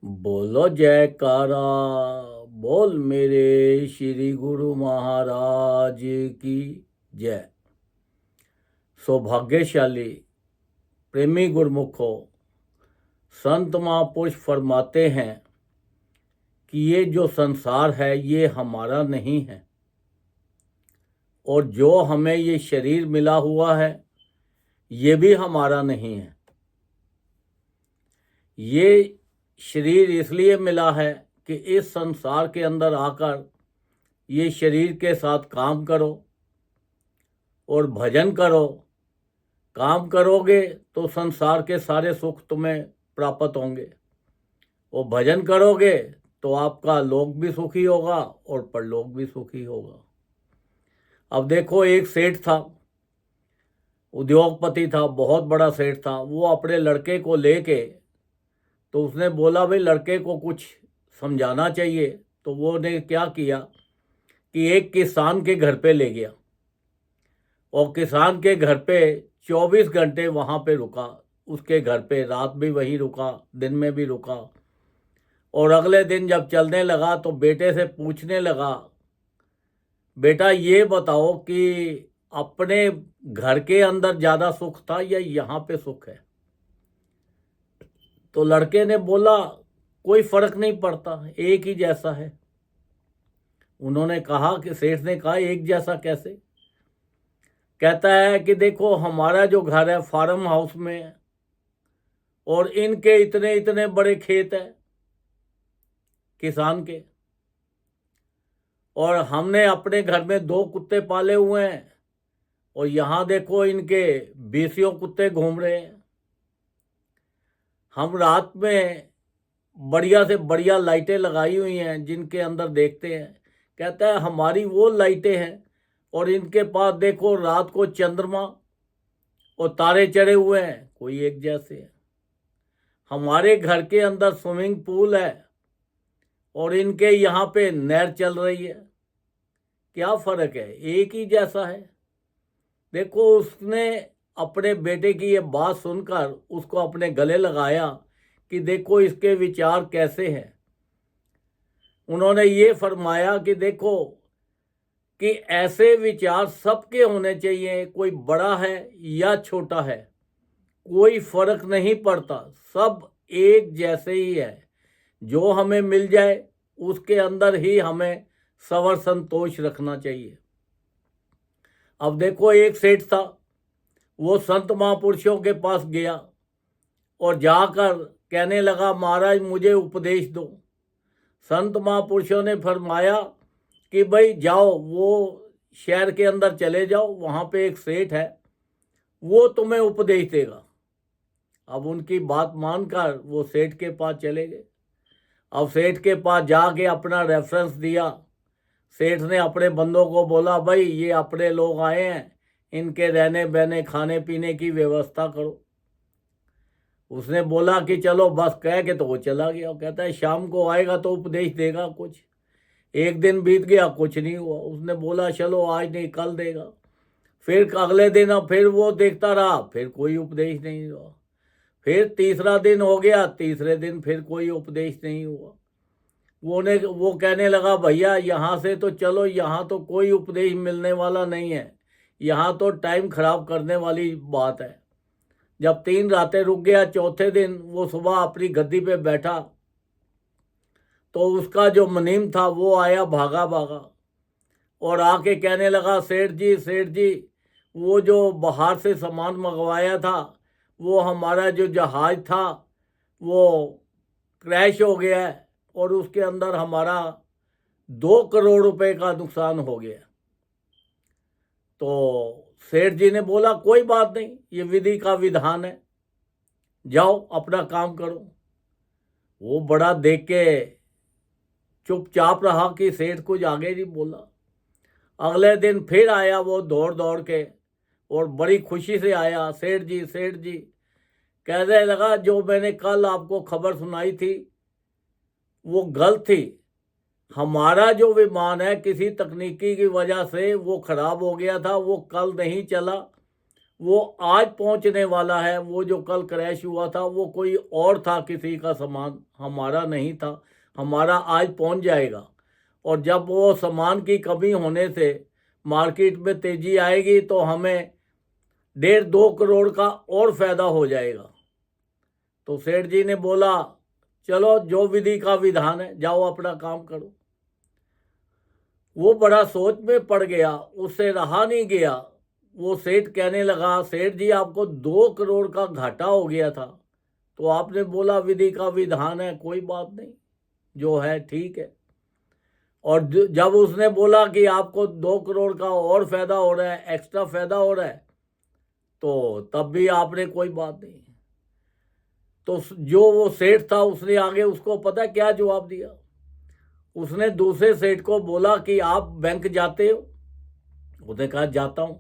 बोलो जयकारा। बोल मेरे श्री गुरु महाराज की जय। सौभाग्यशाली प्रेमी गुरमुखों, संत महापुरुष फरमाते हैं कि ये जो संसार है ये हमारा नहीं है, और जो हमें ये शरीर मिला हुआ है ये भी हमारा नहीं है। ये शरीर इसलिए मिला है कि इस संसार के अंदर आकर ये शरीर के साथ काम करो और भजन करो। काम करोगे तो संसार के सारे सुख तुम्हें प्राप्त होंगे, और भजन करोगे तो आपका लोक भी सुखी होगा और परलोक भी सुखी होगा। अब देखो, एक सेठ था, उद्योगपति था, बहुत बड़ा सेठ था। वो अपने लड़के को लेके, तो उसने बोला भाई लड़के को कुछ समझाना चाहिए। तो वो ने क्या किया कि एक किसान के घर पे ले गया, और किसान के घर पे 24 घंटे वहाँ पे रुका। उसके घर पे रात भी वहीं रुका, दिन में भी रुका। और अगले दिन जब चलने लगा तो बेटे से पूछने लगा, बेटा ये बताओ कि अपने घर के अंदर ज़्यादा सुख था या यहाँ पे सुख है? तो लड़के ने बोला कोई फर्क नहीं पड़ता, एक ही जैसा है। उन्होंने कहा कि सेठ ने कहा एक जैसा कैसे? कहता है कि देखो, हमारा जो घर है फार्म हाउस में है, और इनके इतने इतने बड़े खेत है किसान के, और हमने अपने घर में 2 कुत्ते पाले हुए हैं, और यहाँ देखो इनके 20 कुत्ते घूम रहे हैं। हम रात में बढ़िया से बढ़िया लाइटें लगाई हुई हैं जिनके अंदर देखते हैं। कहता है हमारी वो लाइटें हैं, और इनके पास देखो रात को चंद्रमा और तारे चढ़े हुए हैं, कोई एक जैसे हैं। हमारे घर के अंदर स्विमिंग पूल है, और इनके यहाँ पे नहर चल रही है। क्या फर्क है? एक ही जैसा है। देखो, उसने अपने बेटे की ये बात सुनकर उसको अपने गले लगाया कि देखो इसके विचार कैसे हैं। उन्होंने ये फरमाया कि देखो कि ऐसे विचार सबके होने चाहिए, कोई बड़ा है या छोटा है, कोई फर्क नहीं पड़ता, सब एक जैसे ही है। जो हमें मिल जाए उसके अंदर ही हमें सवर संतोष रखना चाहिए। अब देखो, एक सेठ था, वो संत महापुरुषों के पास गया और जाकर कहने लगा महाराज मुझे उपदेश दो। संत महापुरुषों ने फरमाया कि भाई जाओ, वो शहर के अंदर चले जाओ, वहाँ पे एक सेठ है, वो तुम्हें उपदेश देगा। अब उनकी बात मानकर वो सेठ के पास चले गए। अब सेठ के पास जाके अपना रेफरेंस दिया। सेठ ने अपने बंदों को बोला भाई ये अपने लोग आए हैं, इनके रहने बहने खाने पीने की व्यवस्था करो। उसने बोला कि चलो बस, कह के तो वो चला गया। कहता है शाम को आएगा तो उपदेश देगा कुछ। एक दिन बीत गया, कुछ नहीं हुआ। उसने बोला चलो आज नहीं कल देगा। फिर अगले दिन अब फिर वो देखता रहा, फिर कोई उपदेश नहीं हुआ। फिर तीसरा दिन हो गया, तीसरे दिन फिर कोई उपदेश नहीं हुआ। वो कहने लगा भैया यहाँ से तो चलो, यहाँ तो कोई उपदेश मिलने वाला नहीं है, यहाँ तो टाइम खराब करने वाली बात है। जब 3 रातें रुक गया, चौथे दिन वो सुबह अपनी गद्दी पे बैठा तो उसका जो मुनीम था वो आया भागा भागा, और आके कहने लगा सेठ जी, सेठ जी, वो जो बाहर से सामान मंगवाया था, वो हमारा जो जहाज था वो क्रैश हो गया है, और उसके अंदर हमारा 2 करोड़ रुपए का नुकसान हो गया। तो सेठ जी ने बोला कोई बात नहीं, ये विधि का विधान है, जाओ अपना काम करो। वो बड़ा देख के चुपचाप रहा कि सेठ कुछ आगे नहीं बोला। अगले दिन फिर आया वो दौड़ दौड़ के, और बड़ी खुशी से आया, सेठ जी, सेठ जी, कहने लगा जो मैंने कल आपको खबर सुनाई थी वो गलत थी। हमारा जो विमान है किसी तकनीकी की वजह से वो खराब हो गया था, वो कल नहीं चला, वो आज पहुंचने वाला है। वो जो कल क्रैश हुआ था वो कोई और था, किसी का सामान, हमारा नहीं था। हमारा आज पहुंच जाएगा। और जब वो सामान की कमी होने से मार्केट में तेजी आएगी तो हमें 1.5-2 करोड़ का और फायदा हो जाएगा। तो सेठ जी ने बोला, चलो जो विधि का विधान है, जाओ अपना काम करो। वो बड़ा सोच में पड़ गया, उससे रहा नहीं गया। वो सेठ कहने लगा, सेठ जी आपको 2 करोड़ का घाटा हो गया था, तो आपने बोला विधि का विधान है, कोई बात नहीं, जो है ठीक है। और जब उसने बोला कि आपको 2 करोड़ का और फायदा हो रहा है, एक्स्ट्रा फायदा हो रहा है, तो तब भी आपने कोई बात नहीं। तो जो वो सेठ था उसने आगे उसको पता है क्या जवाब दिया? उसने दूसरे सेठ को बोला कि आप बैंक जाते हो? उसने कहा जाता हूं।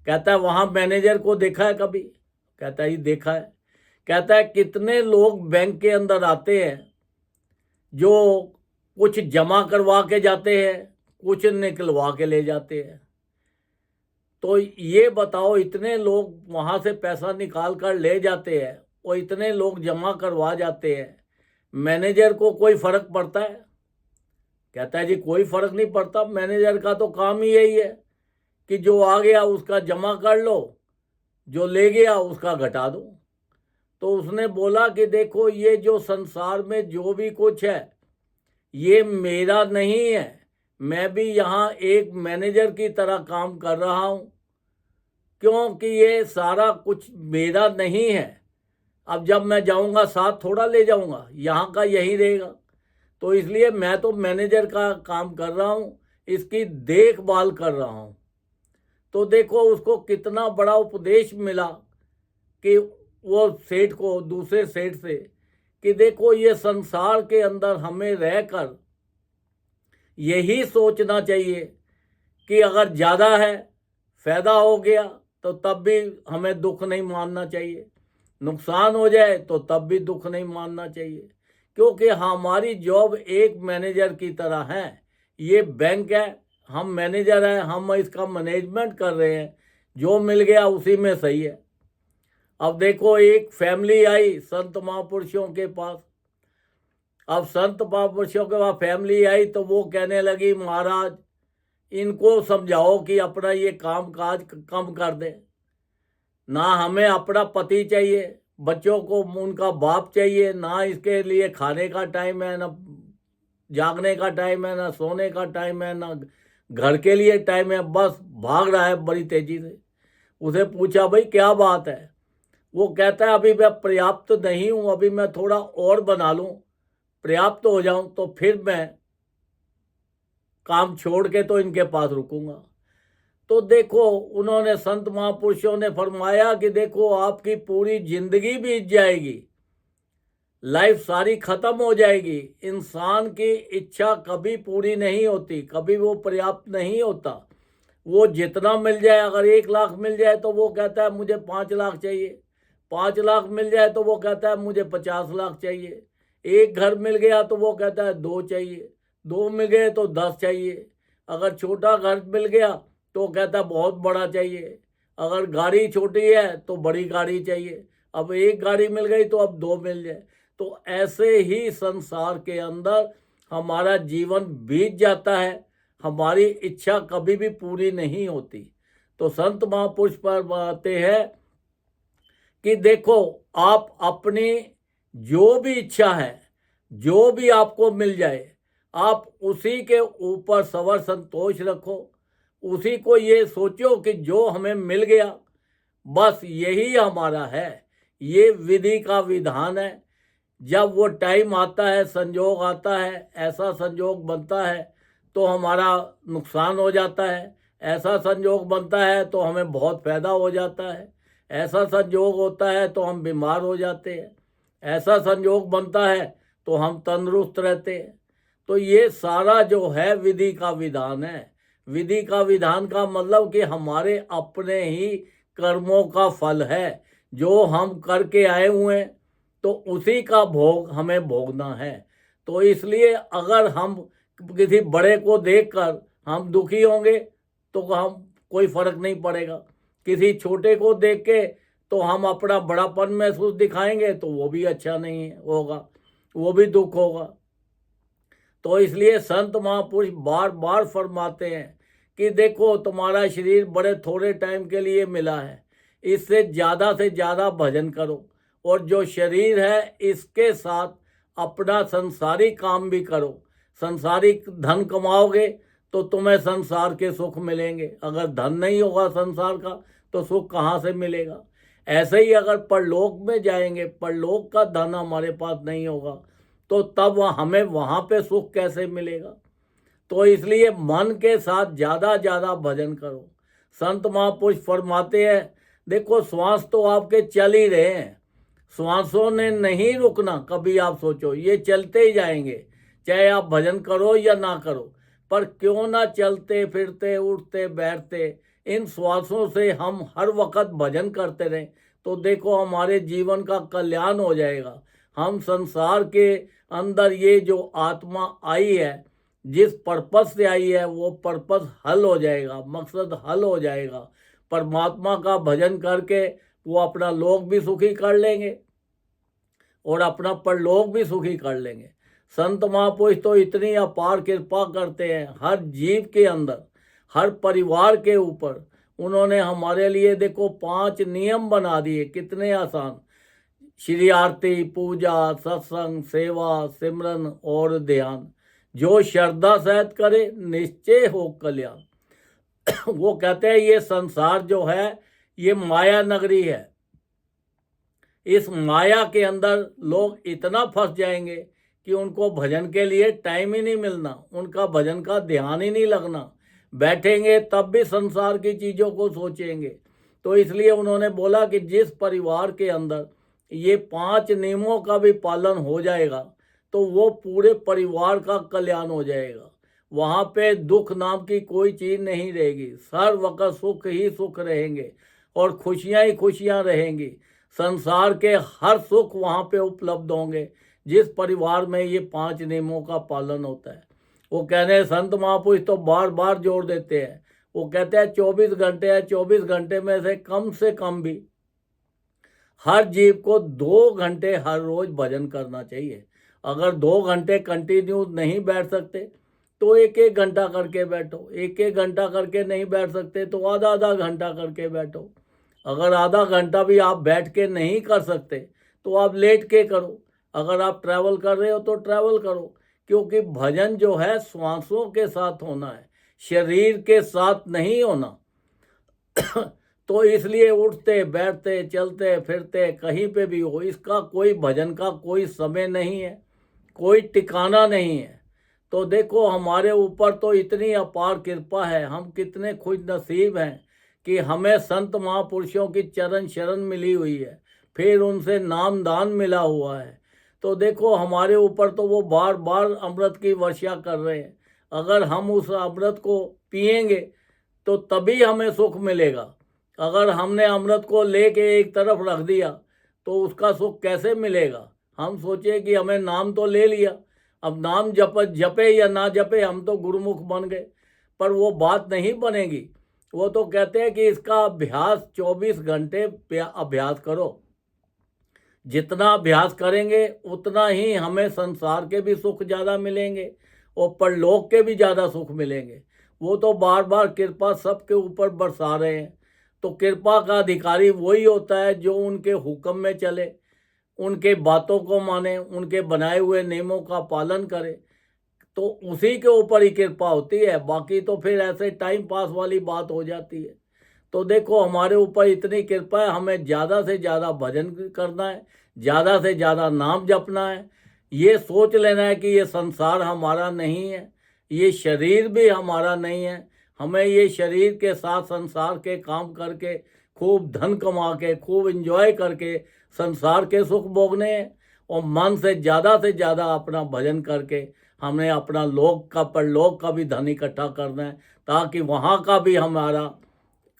कहता है वहां मैनेजर को देखा है कभी? कहता है ये देखा है। कहता है कितने लोग बैंक के अंदर आते हैं जो कुछ जमा करवा के जाते हैं, कुछ निकलवा के ले जाते हैं। तो ये बताओ, इतने लोग वहां से पैसा निकाल कर ले जाते हैं और इतने लोग जमा करवा जाते हैं, मैनेजर को कोई फर्क पड़ता है? कहता है जी कोई फर्क नहीं पड़ता, मैनेजर का तो काम ही यही है कि जो आ गया उसका जमा कर लो, जो ले गया उसका घटा दो। तो उसने बोला कि देखो ये जो संसार में जो भी कुछ है ये मेरा नहीं है, मैं भी यहाँ एक मैनेजर की तरह काम कर रहा हूँ, क्योंकि ये सारा कुछ मेरा नहीं है। अब जब मैं जाऊँगा साथ थोड़ा ले जाऊँगा, यहाँ का यही रहेगा। तो इसलिए मैं तो मैनेजर का काम कर रहा हूँ, इसकी देखभाल कर रहा हूँ। तो देखो उसको कितना बड़ा उपदेश मिला कि वो सेठ को दूसरे सेठ से, कि देखो ये संसार के अंदर हमें रहकर यही सोचना चाहिए कि अगर ज़्यादा है, फायदा हो गया तो तब भी हमें दुख नहीं मानना चाहिए, नुकसान हो जाए तो तब भी दुख नहीं मानना चाहिए, क्योंकि हमारी जॉब एक मैनेजर की तरह है। ये बैंक है, हम मैनेजर हैं, हम इसका मैनेजमेंट कर रहे हैं, जो मिल गया उसी में सही है। अब देखो एक फैमिली आई संत महापुरुषों के पास। अब संत महापुरुषों के पास फैमिली आई तो वो कहने लगी, महाराज इनको समझाओ कि अपना ये काम काज कम कर दें, ना हमें अपना पति चाहिए, बच्चों को उनका बाप चाहिए, ना इसके लिए खाने का टाइम है, ना जागने का टाइम है, ना सोने का टाइम है, ना घर के लिए टाइम है, बस भाग रहा है बड़ी तेजी से। उसे पूछा भाई क्या बात है? वो कहता है अभी मैं पर्याप्त नहीं हूँ, अभी मैं थोड़ा और बना लूँ, पर्याप्त हो जाऊं तो फिर मैं काम छोड़ के तो इनके पास रुकूंगा। तो देखो उन्होंने संत महापुरुषों ने फरमाया कि देखो आपकी पूरी जिंदगी बीत जाएगी, लाइफ सारी खत्म हो जाएगी, इंसान की इच्छा कभी पूरी नहीं होती, कभी वो पर्याप्त नहीं होता। वो जितना मिल जाए, अगर 1 लाख मिल जाए तो वो कहता है मुझे 5 लाख चाहिए, 5 लाख मिल जाए तो वो कहता है मुझे 50 लाख चाहिए, एक घर मिल गया तो वो कहता है 2 चाहिए, 2 मिल गए तो 10 चाहिए, अगर छोटा घर मिल गया तो कहता है बहुत बड़ा चाहिए, अगर गाड़ी छोटी है तो बड़ी गाड़ी चाहिए, अब एक गाड़ी मिल गई तो अब 2 मिल जाए। तो ऐसे ही संसार के अंदर हमारा जीवन बीत जाता है, हमारी इच्छा कभी भी पूरी नहीं होती। तो संत महापुरुष पर बताते हैं कि देखो आप अपनी जो भी इच्छा है, जो भी आपको मिल जाए, आप उसी के ऊपर सबर संतोष रखो, उसी को ये सोचो कि जो हमें मिल गया बस यही हमारा है। ये विधि का विधान है। जब वो टाइम आता है, संजोग आता है, ऐसा संजोग बनता है तो हमारा नुकसान हो जाता है, ऐसा संजोग बनता है तो हमें बहुत फायदा हो जाता है, ऐसा संजोग होता है तो हम बीमार हो जाते हैं, ऐसा संजोग बनता है तो हम तंदुरुस्त रहते हैं। तो ये सारा जो है विधि का विधान है। विधि का विधान का मतलब कि हमारे अपने ही कर्मों का फल है, जो हम करके आए हुए हैं तो उसी का भोग हमें भोगना है। तो इसलिए अगर हम किसी बड़े को देखकर हम दुखी होंगे तो हम कोई फर्क नहीं पड़ेगा, किसी छोटे को देख के तो हम अपना बड़ापन महसूस दिखाएंगे तो वो भी अच्छा नहीं होगा, वो भी दुख होगा। तो इसलिए संत महापुरुष बार बार फरमाते हैं कि देखो तुम्हारा शरीर बड़े थोड़े टाइम के लिए मिला है, इससे से ज़्यादा भजन करो, और जो शरीर है इसके साथ अपना संसारी काम भी करो। संसारिक धन कमाओगे तो तुम्हें संसार के सुख मिलेंगे, अगर धन नहीं होगा संसार का तो सुख कहाँ से मिलेगा। ऐसे ही अगर परलोक में जाएंगे, परलोक का धन हमारे पास नहीं होगा तो तब हमें वहाँ पे सुख कैसे मिलेगा। तो इसलिए मन के साथ ज़्यादा भजन करो। संत महापुरुष फरमाते हैं देखो श्वास तो आपके चल ही रहे हैं, श्वासों ने नहीं रुकना कभी, आप सोचो ये चलते ही जाएंगे, चाहे आप भजन करो या ना करो। पर क्यों ना चलते फिरते उठते बैठते इन श्वासों से हम हर वक्त भजन करते रहें, तो देखो हमारे जीवन का कल्याण हो जाएगा। हम संसार के अंदर ये जो आत्मा आई है, जिस पर्पस से आई है, वो पर्पस हल हो जाएगा, मकसद हल हो जाएगा। परमात्मा का भजन करके वो अपना लोक भी सुखी कर लेंगे और अपना परलोक भी सुखी कर लेंगे। संत महापुरुष तो इतनी अपार कृपा करते हैं हर जीव के अंदर, हर परिवार के ऊपर। उन्होंने हमारे लिए देखो 5 नियम बना दिए, कितने आसान। श्री आरती, पूजा, सत्संग, सेवा, सिमरन और ध्यान, जो श्रद्धा सहित करे निश्चय हो कल्याण। वो कहते हैं ये संसार जो है ये माया नगरी है, इस माया के अंदर लोग इतना फंस जाएंगे कि उनको भजन के लिए टाइम ही नहीं मिलना, उनका भजन का ध्यान ही नहीं लगना, बैठेंगे तब भी संसार की चीज़ों को सोचेंगे। तो इसलिए उन्होंने बोला कि जिस परिवार के अंदर ये 5 नियमों का भी पालन हो जाएगा तो वो पूरे परिवार का कल्याण हो जाएगा। वहाँ पे दुख नाम की कोई चीज़ नहीं रहेगी, हर वक्त सुख ही सुख रहेंगे और खुशियाँ ही खुशियाँ रहेंगी। संसार के हर सुख वहाँ पे उपलब्ध होंगे जिस परिवार में ये 5 नियमों का पालन होता है। वो कहने संत महापुरुष तो बार बार जोर देते हैं, वो कहते हैं 24 घंटे है, 24 घंटे में से कम भी हर जीव को 2 घंटे हर रोज भजन करना चाहिए। अगर 2 घंटे कंटिन्यू नहीं बैठ सकते तो 1-1 घंटा करके बैठो, 1-1 घंटा करके नहीं बैठ सकते तो आधा घंटा करके बैठो। अगर आधा घंटा भी आप बैठ के नहीं कर सकते तो आप लेट के करो। अगर आप ट्रैवल कर रहे हो तो ट्रैवल करो, क्योंकि भजन जो है श्वासों के साथ होना है, शरीर के साथ नहीं होना। तो इसलिए उठते बैठते चलते फिरते कहीं पे भी हो, इसका कोई भजन का कोई समय नहीं है, कोई ठिकाना नहीं है। तो देखो हमारे ऊपर तो इतनी अपार कृपा है, हम कितने खुश नसीब हैं कि हमें संत महापुरुषों की चरण शरण मिली हुई है, फिर उनसे नाम दान मिला हुआ है। तो देखो हमारे ऊपर तो वो बार बार अमृत की वर्षा कर रहे हैं। अगर हम उस अमृत को पिएंगे तो तभी हमें सुख मिलेगा। अगर हमने अमृत को लेके एक तरफ रख दिया तो उसका सुख कैसे मिलेगा। हम सोचे कि हमें नाम तो ले लिया, अब नाम जपे या ना जपे हम तो गुरुमुख बन गए, पर वो बात नहीं बनेगी। वो तो कहते हैं कि इसका अभ्यास 24 घंटे अभ्यास करो। जितना अभ्यास करेंगे उतना ही हमें संसार के भी सुख ज़्यादा मिलेंगे और परलोक के भी ज़्यादा सुख मिलेंगे। वो तो बार बार कृपा सबके ऊपर बरसा रहे हैं। तो कृपा का अधिकारी वही होता है जो उनके हुक्म में चले, उनके बातों को माने, उनके बनाए हुए नियमों का पालन करे, तो उसी के ऊपर ही कृपा होती है। बाकी तो फिर ऐसे टाइम पास वाली बात हो जाती है। तो देखो हमारे ऊपर इतनी कृपा है, हमें ज़्यादा से ज़्यादा भजन करना है, ज़्यादा से ज़्यादा नाम जपना है। ये सोच लेना है कि ये संसार हमारा नहीं है, ये शरीर भी हमारा नहीं है। हमें ये शरीर के साथ संसार के काम करके खूब धन कमा के खूब एंजॉय करके संसार के सुख भोगने हैं, और मन से ज़्यादा अपना भजन करके हमें अपना लोक का परलोक का भी धन इकट्ठा करना है, ताकि वहाँ का भी हमारा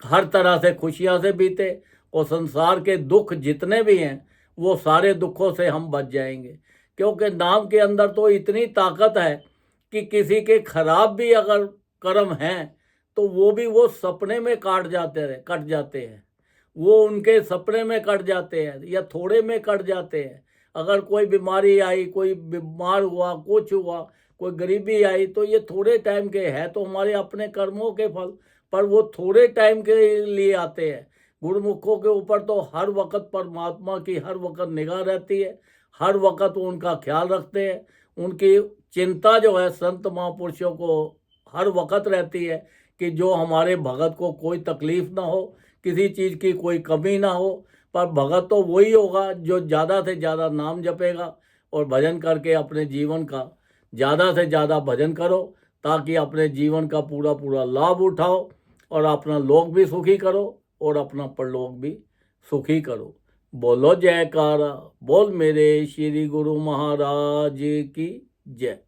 हर तरह से खुशियाँ से बीते और संसार के दुख जितने भी हैं वो सारे दुखों से हम बच जाएंगे। क्योंकि नाम के अंदर तो इतनी ताकत है कि किसी के खराब भी अगर कर्म हैं तो तो वो भी वो सपने में कट जाते हैं, वो उनके सपने में कट जाते हैं या थोड़े में कट जाते हैं। अगर कोई बीमारी आई, कोई बीमार हुआ, कुछ हुआ, कोई गरीबी आई, तो ये थोड़े टाइम के है, तो हमारे अपने कर्मों के फल, पर वो थोड़े टाइम के लिए आते हैं। गुरुमुखों के ऊपर तो हर वक्त परमात्मा की हर वक्त निगाह रहती है, हर वक्त वो उनका ख्याल रखते हैं। उनकी चिंता जो है संत महापुरुषों को हर वक्त रहती है कि जो हमारे भगत को कोई तकलीफ ना हो, किसी चीज़ की कोई कमी ना हो। पर भगत तो वही होगा जो ज़्यादा से ज़्यादा नाम जपेगा और भजन करके अपने जीवन का ज़्यादा से ज़्यादा भजन करो, ताकि अपने जीवन का पूरा पूरा लाभ उठाओ और अपना लोक भी सुखी करो और अपना परलोक भी सुखी करो। बोलो जयकारा, बोल मेरे श्री गुरु महाराज की जय।